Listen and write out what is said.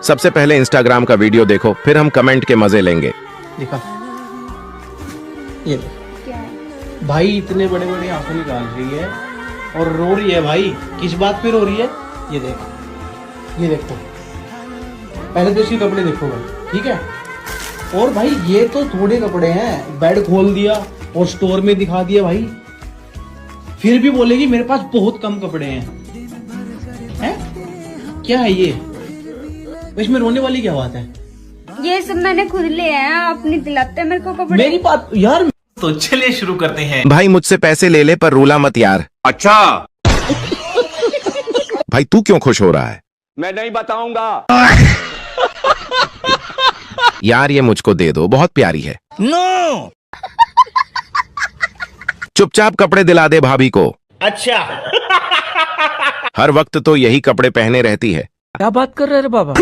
सबसे पहले इंस्टाग्राम का वीडियो देखो, फिर हम कमेंट के मजे लेंगे। दिखा, ये देख। क्या है? भाई इतने बड़े बड़े आंसू निकाल रही है और रो रही है भाई। किस बात पे रो रही है? ये देख, ये देखो। पहले तो इसके कपड़े देखो भाई, ठीक है। और भाई ये तो थोड़े कपड़े हैं, बेड खोल दिया और स्टोर में दिखा दिया भाई। फिर भी बोलेगी मेरे पास बहुत कम कपड़े हैं। क्या है ये? इसमें रोने वाली क्या बात है? ये सब मैंने खुद ले आया, आप नहीं दिलाते मेरे को कपड़े। मेरी बात यार। तो चलिए शुरू करते हैं। भाई मुझसे पैसे ले ले पर रूला मत यार। अच्छा, भाई तू क्यों खुश हो रहा है? मैं नहीं बताऊंगा। यार ये मुझको दे दो, बहुत प्यारी है। नो। चुपचाप कपड़े दिला दे भाभी को। अच्छा। हर वक्त तो यही कपड़े पहने रहती है। क्या बात कर रहे रे बाबा?